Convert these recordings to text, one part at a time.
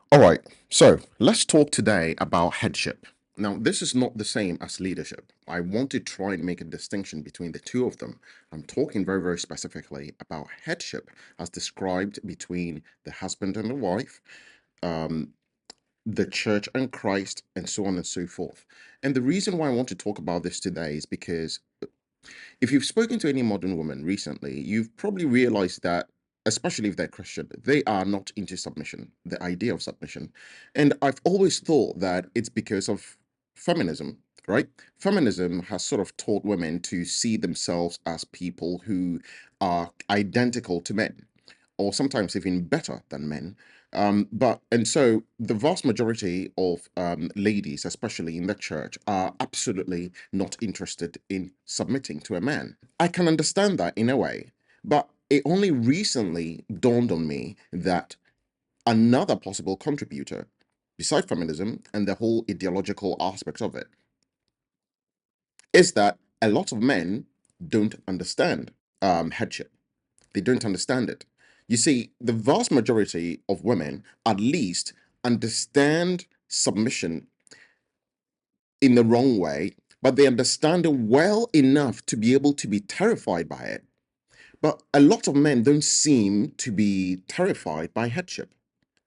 All right, so let's talk today about headship. Now, this is not the same as leadership. I want to try and make a distinction between the two of them. I'm talking very, very specifically about headship as described between the husband and the wife, um, the church and Christ, and so on and so forth. And the reason why I want to talk about this today is because if you've spoken to any modern woman recently, you've probably realized that, especially if they're Christian, they are not into submission, the idea of submission. And I've always thought that it's because of feminism, right? Feminism has sort of taught women to see themselves as people who are identical to men, or sometimes even better than men. And so the vast majority of ladies, especially in the church, are absolutely not interested in submitting to a man. I can understand that in a way, but it only recently dawned on me that another possible contributor, besides feminism and the whole ideological aspect of it, is that a lot of men don't understand headship. They don't understand it. You see, the vast majority of women, at least, understand submission in the wrong way, but they understand it well enough to be able to be terrified by it. But a lot of men don't seem to be terrified by headship.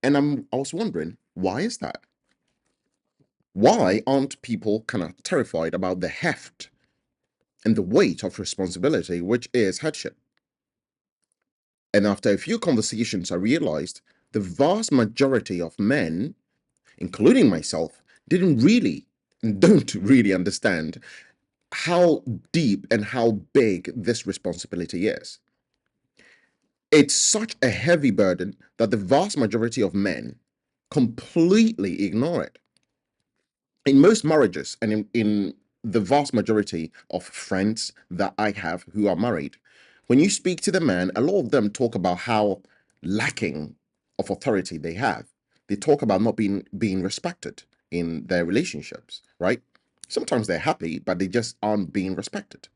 And I was wondering, why is that? Why aren't people kind of terrified about the heft and the weight of responsibility, which is headship? And after a few conversations, I realized the vast majority of men, including myself, didn't really and don't really understand how deep and how big this responsibility is. It's such a heavy burden that the vast majority of men completely ignore it. In most marriages and in the vast majority of friends that I have who are married, when you speak to the man, a lot of them talk about how lacking of authority they have. They talk about not being respected in their relationships, right? Sometimes they're happy, but they just aren't being respected.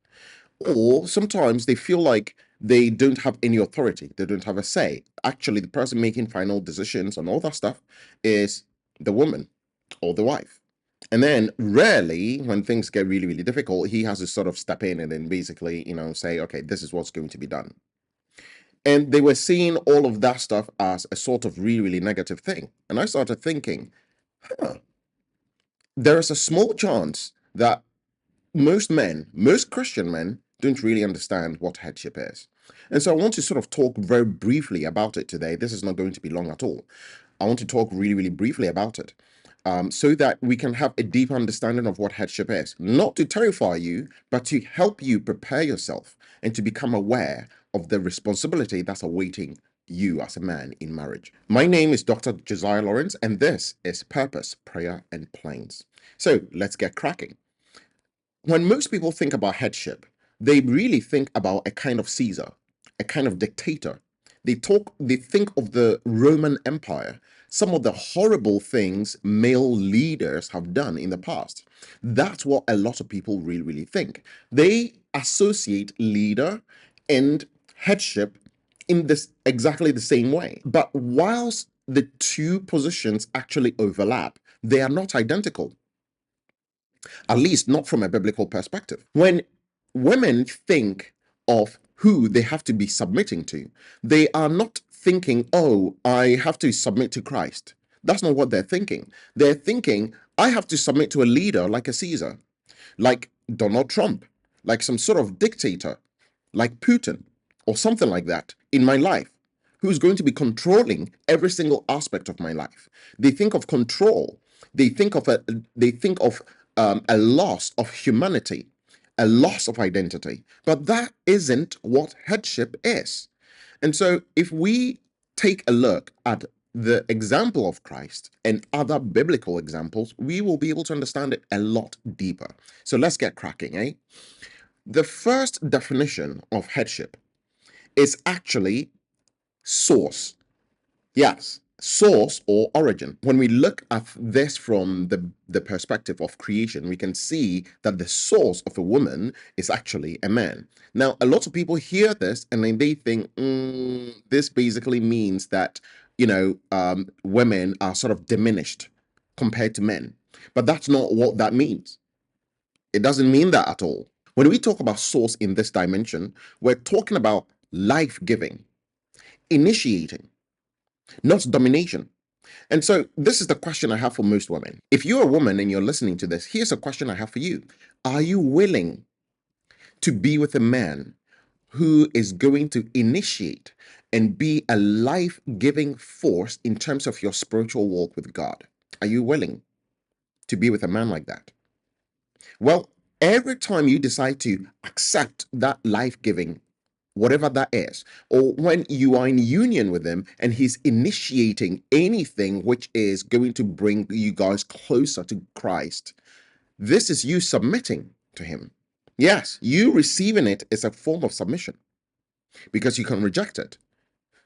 Or sometimes they feel like they don't have any authority, they don't have a say. Actually, the person making final decisions and all that stuff is the woman or the wife. And then rarely, when things get really, really difficult, he has to sort of step in and then basically, say, okay, this is what's going to be done. And they were seeing all of that stuff as a sort of really, really negative thing. And I started thinking, huh, there is a small chance that most men, most Christian men, don't really understand what headship is. And so I want to sort of talk very briefly about it today. This is not going to be long at all. I want to talk really, really briefly about it so that we can have a deeper understanding of what headship is. Not to terrify you, but to help you prepare yourself and to become aware of the responsibility that's awaiting you as a man in marriage. My name is Dr. Josiah Lawrence, and this is Purpose, Prayer, and Planes. So let's get cracking. When most people think about headship, they really think about a kind of Caesar, a kind of dictator. They think of the Roman Empire, some of the horrible things male leaders have done in the past. That's what a lot of people really, really think. They associate leader and headship in this exactly the same way. But whilst the two positions actually overlap, they are not identical, at least not from a biblical perspective. When women think of who they have to be submitting to, they are not thinking, oh, I have to submit to Christ. That's not what they're thinking. They're thinking, I have to submit to a leader like a Caesar, like Donald Trump, like some sort of dictator, like Putin, or something like that in my life, who's going to be controlling every single aspect of my life. They think of control. They think of a loss of humanity, a loss of identity. But that isn't what headship is. And so, if we take a look at the example of Christ and other biblical examples, we will be able to understand it a lot deeper. So let's get cracking, eh? The first definition of headship is actually source. Yes, source or origin. When we look at this from the perspective of creation, we can see that the source of a woman is actually a man. Now, a lot of people hear this and then they think, this basically means that women are sort of diminished compared to men. But that's not what that means. It doesn't mean that at all. When we talk about source in this dimension, we're talking about life giving, initiating, not domination. And so, this is the question I have for most women. If you're a woman and you're listening to this, here's a question I have for you. Are you willing to be with a man who is going to initiate and be a life giving force in terms of your spiritual walk with God? Are you willing to be with a man like that? Well, every time you decide to accept that life giving, whatever that is, or when you are in union with him and he's initiating anything which is going to bring you guys closer to Christ, this is you submitting to him. Yes, you receiving it is a form of submission because you can reject it.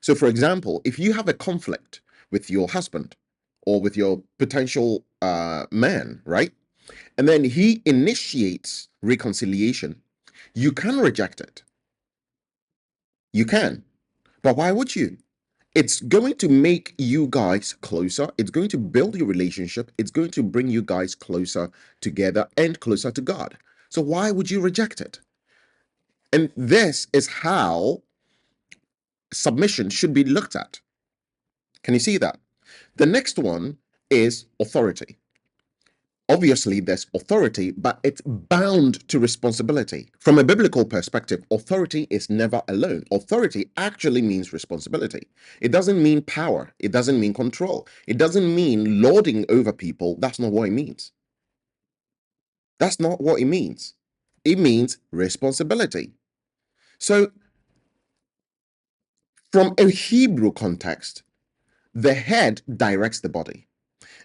So, for example, if you have a conflict with your husband or with your potential man, right? And then he initiates reconciliation, you can reject it. You can. But why would you? It's going to make you guys closer. It's going to build your relationship. It's going to bring you guys closer together and closer to God. So why would you reject it? And this is how submission should be looked at. Can you see that? The next one is authority. Obviously, there's authority, but it's bound to responsibility. From a biblical perspective, authority is never alone. Authority actually means responsibility. It doesn't mean power. It doesn't mean control. It doesn't mean lording over people. That's not what it means. That's not what it means. It means responsibility. So, from a Hebrew context, the head directs the body.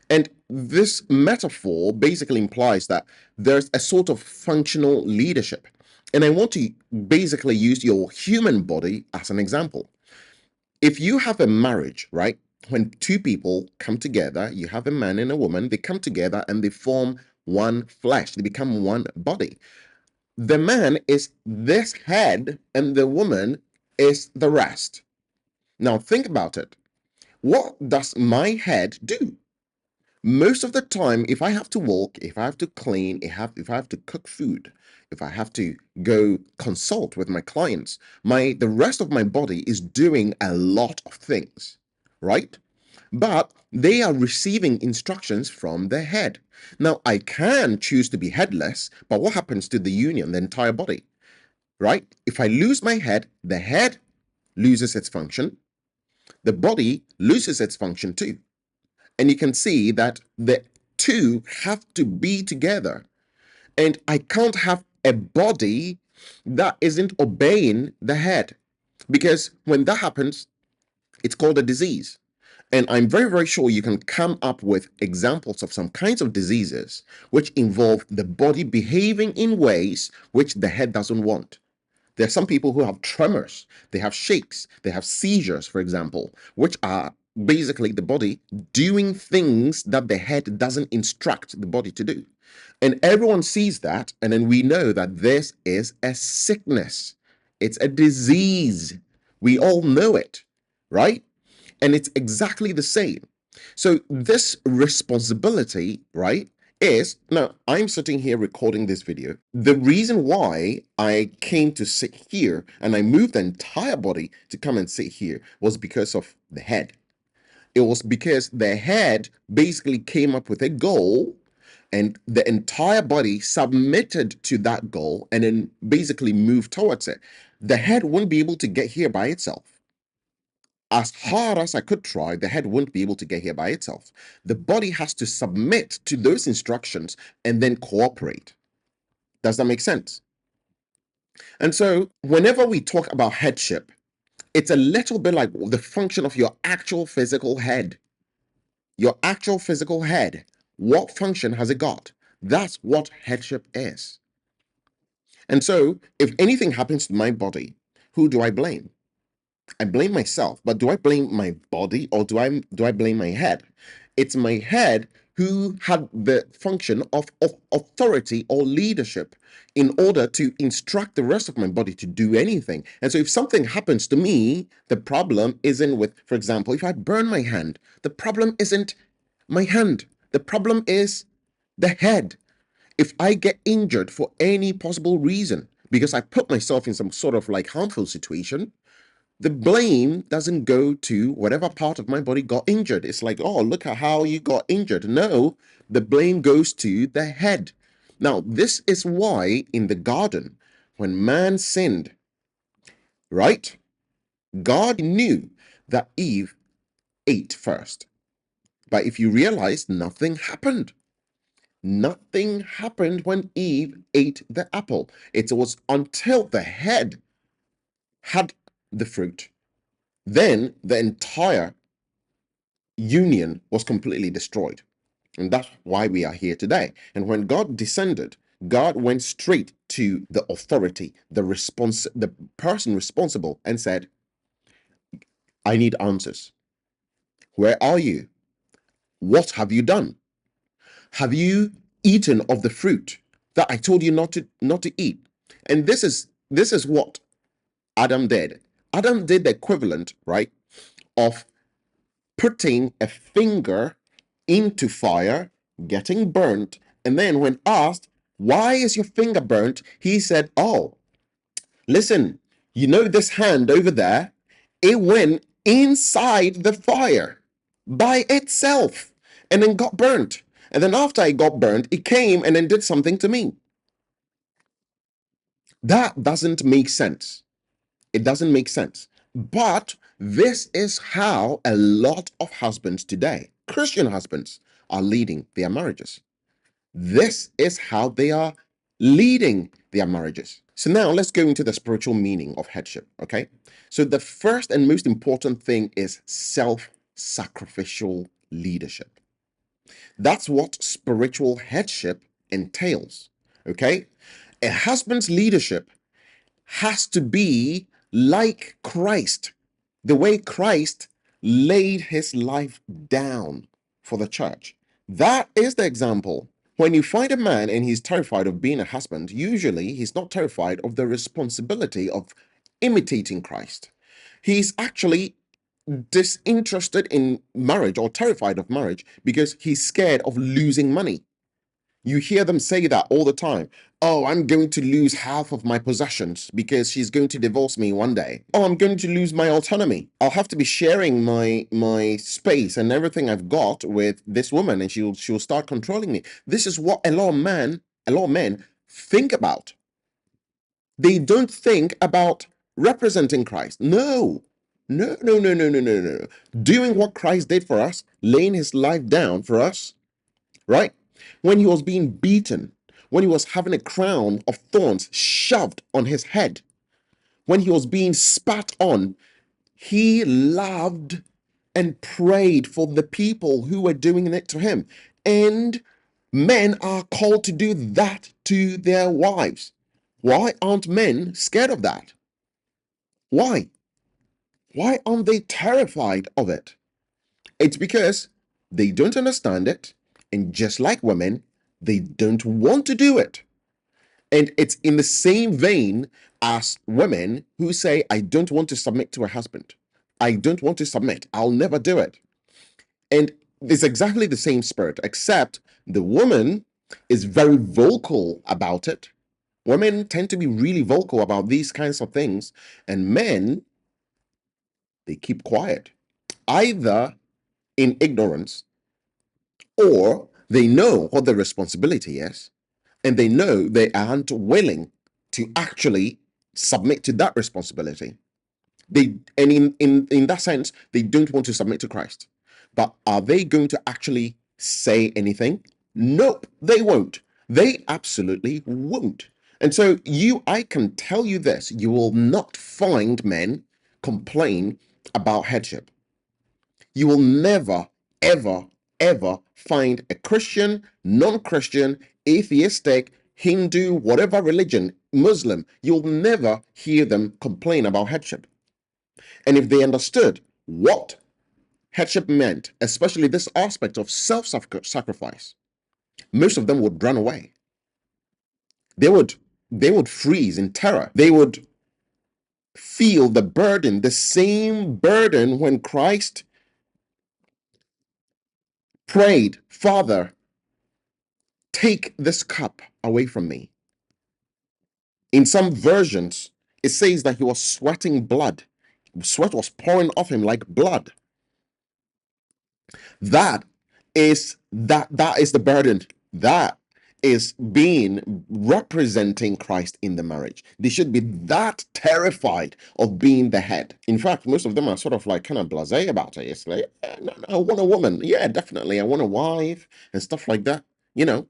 And this metaphor basically implies that there's a sort of functional leadership. And I want to basically use your human body as an example. If you have a marriage, right? When two people come together, you have a man and a woman, they come together and they form one flesh, they become one body. The man is this head and the woman is the rest. Now, think about it. What does my head do? Most of the time, if I have to walk, if I have to clean, if I have to cook food, if I have to go consult with my clients, the rest of my body is doing a lot of things, right? But they are receiving instructions from the head. Now, I can choose to be headless, but what happens to the union, the entire body, right? If I lose my head, the head loses its function, the body loses its function too. And you can see that the two have to be together. And I can't have a body that isn't obeying the head. Because when that happens, it's called a disease. And I'm very, very sure you can come up with examples of some kinds of diseases which involve the body behaving in ways which the head doesn't want. There are some people who have tremors, they have shakes, they have seizures, for example, which are basically the body doing things that the head doesn't instruct the body to do. And everyone sees that, and then we know that this is a sickness, it's a disease. We all know it, right? And it's exactly the same. So, this responsibility, right, is now I'm sitting here recording this video. The reason why I came to sit here and I moved the entire body to come and sit here was because of the head. It was because the head basically came up with a goal and the entire body submitted to that goal and then basically moved towards it. The head wouldn't be able to get here by itself. As hard as I could try, the head wouldn't be able to get here by itself. The body has to submit to those instructions and then cooperate. Does that make sense? And so, whenever we talk about headship, it's a little bit like the function of your actual physical head. Your actual physical head. What function has it got? That's what headship is. And so, if anything happens to my body, who do I blame? I blame myself, but do I blame my body or do I blame my head? It's my head who had the function of authority or leadership in order to instruct the rest of my body to do anything. And so if something happens to me, the problem isn't with, for example, if I burn my hand, the problem isn't my hand. The problem is the head. If I get injured for any possible reason, because I put myself in some sort of like harmful situation, the blame doesn't go to whatever part of my body got injured. It's like, oh, look at how you got injured. No, the blame goes to the head. Now, this is why in the garden, when man sinned, right, God knew that Eve ate first. But if you realize, nothing happened. Nothing happened when Eve ate the apple. It was until the head had the fruit, then the entire union was completely destroyed. And that's why we are here today. And when God descended, God went straight to the authority, the person responsible, and said, I need answers. Where are you? What have you done? Have you eaten of the fruit that I told you not to eat? And this is what Adam did. Adam did the equivalent, right, of putting a finger into fire, getting burnt, and then when asked, why is your finger burnt? He said, oh, listen, you know this hand over there? It went inside the fire by itself and then got burnt. And then after I got burnt, it came and then did something to me. That doesn't make sense. It doesn't make sense. But this is how a lot of husbands today, Christian husbands, are leading their marriages. This is how they are leading their marriages. So now let's go into the spiritual meaning of headship, okay? So the first and most important thing is self-sacrificial leadership. That's what spiritual headship entails, okay? A husband's leadership has to be like Christ, the way Christ laid his life down for the church. That is the example. When you find a man and he's terrified of being a husband, usually he's not terrified of the responsibility of imitating Christ. He's actually disinterested in marriage or terrified of marriage because he's scared of losing money. You hear them say that all the time. Oh, I'm going to lose half of my possessions because she's going to divorce me one day. Oh, I'm going to lose my autonomy. I'll have to be sharing my space and everything I've got with this woman, and she'll start controlling me. This is what a lot of men think about. They don't think about representing Christ. No. No, no, no, no, no, no, no. Doing what Christ did for us, laying his life down for us, right? When he was being beaten, when he was having a crown of thorns shoved on his head, when he was being spat on, he loved and prayed for the people who were doing it to him. And men are called to do that to their wives. Why aren't men scared of that? Why? Why aren't they terrified of it? It's because they don't understand it. And just like women, they don't want to do it. And it's in the same vein as women who say, I don't want to submit to a husband. I don't want to submit. I'll never do it. And it's exactly the same spirit, except the woman is very vocal about it. Women tend to be really vocal about these kinds of things. And men, they keep quiet, either in ignorance, or they know what the responsibility is, and they know they aren't willing to actually submit to that responsibility. In that sense, they don't want to submit to Christ. But are they going to actually say anything? Nope, they won't. They absolutely won't. And so I can tell you this, you will not find men complain about headship. You will never, ever, ever find a Christian, non-Christian, atheistic, Hindu, whatever religion, Muslim, you'll never hear them complain about headship. And if they understood what headship meant, especially this aspect of self-sacrifice, most of them would run away. They would freeze in terror. They would feel the burden, the same burden when Christ prayed, Father, take this cup away from me. In some versions, it says that he was sweating blood. Sweat was pouring off him like blood. That is the burden. That is being representing Christ in the marriage. They should be that terrified of being the head. In fact, most of them are sort of like kind of blasé about it. It's like, no, I want a woman. Yeah, definitely. I want a wife and stuff like that, you know.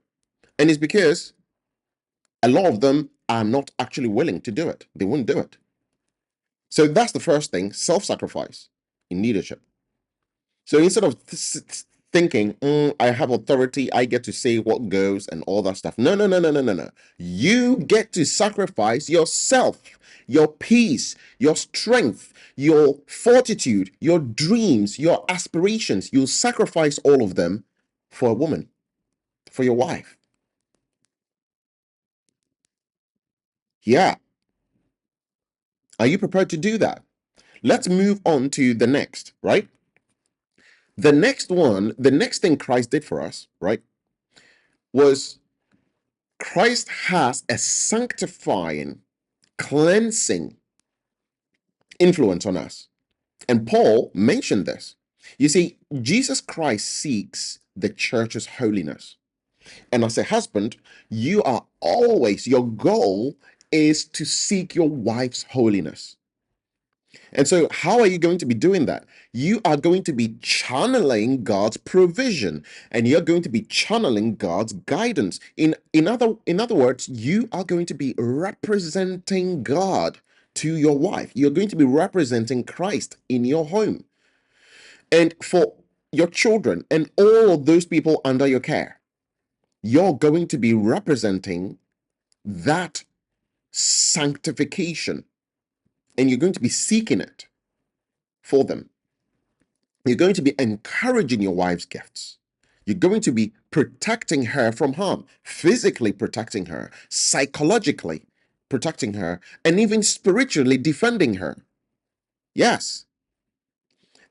And it's because a lot of them are not actually willing to do it. They won't do it. So that's the first thing, self-sacrifice in leadership. So instead of thinking, I have authority, I get to say what goes and all that stuff. No, no, no, no, no, no, no. You get to sacrifice yourself, your peace, your strength, your fortitude, your dreams, your aspirations. You sacrifice all of them for a woman, for your wife. Yeah. Are you prepared to do that? Let's move on to the next, right? The next one, the next thing Christ did for us, right, was Christ has a sanctifying, cleansing influence on us. And Paul mentioned this. You see, Jesus Christ seeks the church's holiness. And as a husband, you are always, your goal is to seek your wife's holiness. And so, how are you going to be doing that? You are going to be channeling God's provision, and you're going to be channeling God's guidance. In other words, you are going to be representing God to your wife. You're going to be representing Christ in your home. And for your children and all of those people under your care, you're going to be representing that sanctification, and you're going to be seeking it for them. You're going to be encouraging your wife's gifts. You're going to be protecting her from harm, physically protecting her, psychologically protecting her, and even spiritually defending her. Yes.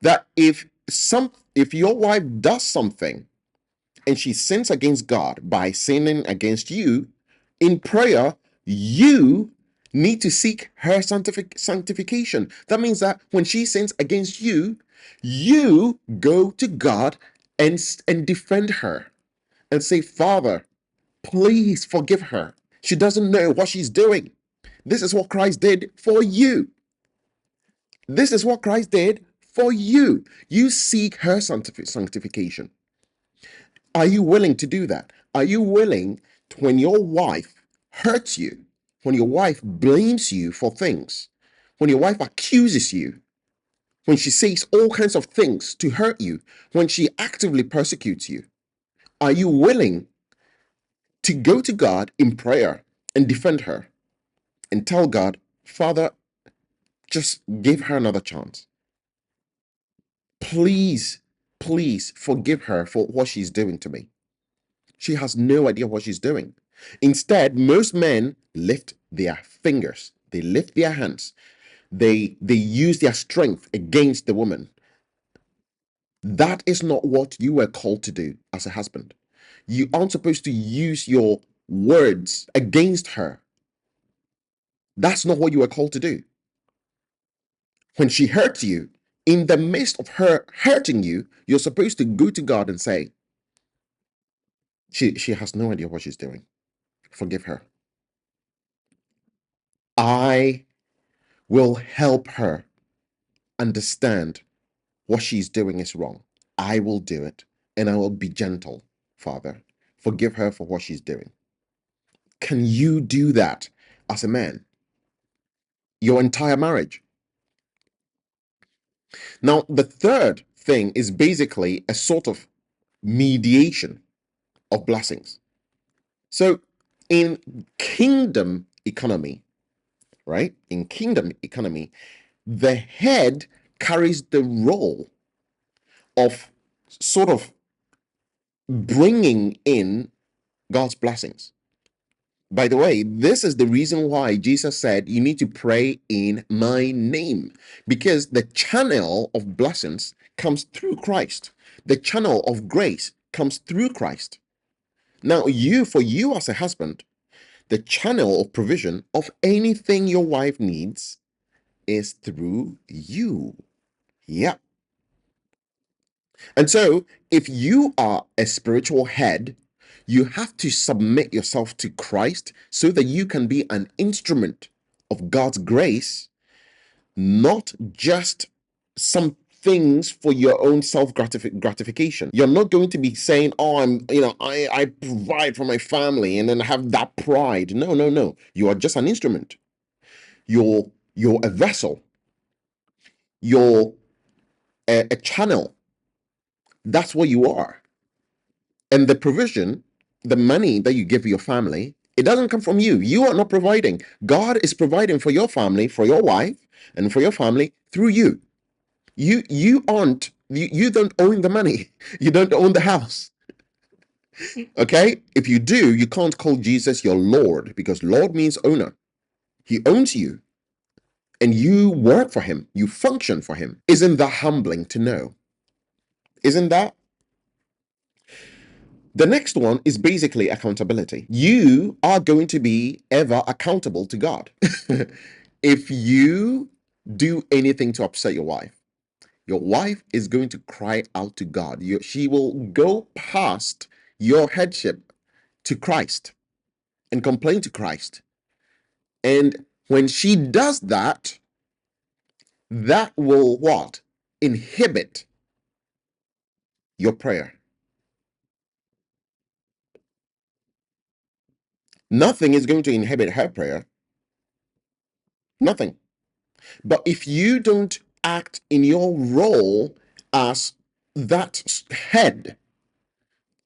That if your wife does something and she sins against God by sinning against you, in prayer, you need to seek her sanctification. That means that when she sins against you, you go to God and defend her and say, Father, please forgive her. She doesn't know what she's doing. This is what Christ did for you. This is what Christ did for you. You seek her sanctification. Are you willing to do that? Are you willing when your wife hurts you, when your wife blames you for things, when your wife accuses you, when she says all kinds of things to hurt you, when she actively persecutes you? Are you willing to go to God in prayer and defend her and tell God, Father, just give her another chance? Please, please forgive her for what she's doing to me. She has no idea what she's doing. Instead, most men lift their fingers, they lift their hands, they use their strength against the woman. That is not what you were called to do as a husband. You aren't supposed to use your words against her. That's not what you were called to do. When she hurts you, in the midst of her hurting you, you're supposed to go to God and say, she has no idea what she's doing. Forgive her. I will help her understand what she's doing is wrong. I will do it, and I will be gentle, Father. Forgive her for what she's doing. Can you do that as a man? Your entire marriage. Now, the third thing is basically a sort of mediation of blessings. So, in kingdom economy, right? In kingdom economy, the head carries the role of sort of bringing in God's blessings. By the way, this is the reason why Jesus said you need to pray in my name, because the channel of blessings comes through Christ. The channel of grace comes through Christ. Now, for you as a husband, the channel of provision of anything your wife needs is through you. Yeah. And so, if you are a spiritual head, you have to submit yourself to Christ so that you can be an instrument of God's grace, not just some things for your own self gratification. You're not going to be saying, "Oh, I provide for my family," and then have that pride. No, no, no. You are just an instrument. You're a vessel. You're a channel. That's what you are. And the provision, the money that you give your family, it doesn't come from you. You are not providing. God is providing for your family, for your wife, and for your family through you. You don't own the money. You don't own the house. Okay? If you do, you can't call Jesus your Lord, because Lord means owner. He owns you, and you work for him. You function for him. Isn't that humbling to know? Isn't that? The next one is basically accountability. You are going to be ever accountable to God. If you do anything to upset your wife is going to cry out to God. She will go past your headship to Christ and complain to Christ. And when she does that, that will what? Inhibit your prayer. Nothing is going to inhibit her prayer. Nothing. But if you don't act in your role as that head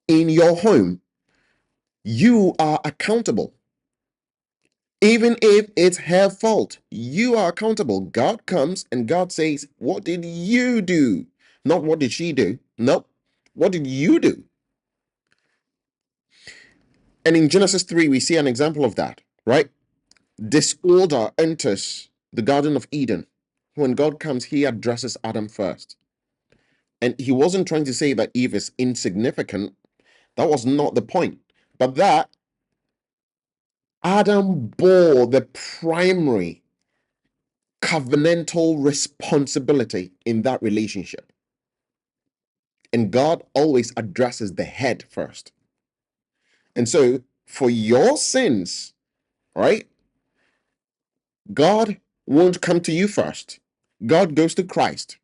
in your home, you are accountable. Even if it's her fault, you are accountable. God comes and God says, "What did you do?" Not "What did she do?" Nope. What did you do? And in Genesis 3, we see an example of that, right? Disorder enters the Garden of Eden. When God comes, he addresses Adam first. And he wasn't trying to say that Eve is insignificant. That was not the point. But that Adam bore the primary covenantal responsibility in that relationship. And God always addresses the head first. And so for your sins, right, God won't come to you first. God goes to Christ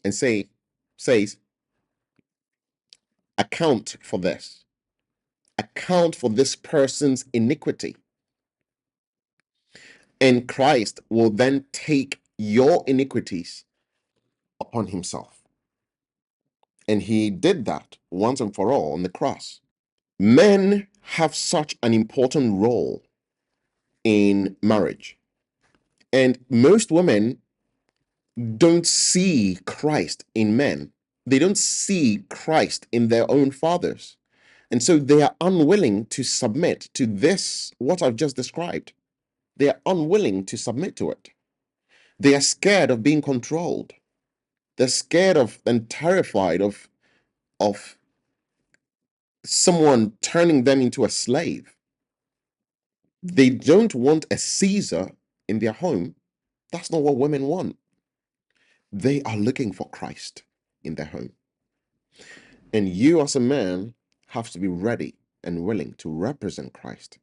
and says, account for this. Account for this person's iniquity. And Christ will then take your iniquities upon himself. And he did that once and for all on the cross. Men have such an important role in marriage. And most women don't see Christ in men. They don't see Christ in their own fathers. And so they are unwilling to submit to this, what I've just described. They are unwilling to submit to it. They are scared of being controlled. They're scared of and terrified of someone turning them into a slave. They don't want a Caesar in their home. That's not what women want. They are looking for Christ in their home. And you, as a man, have to be ready and willing to represent Christ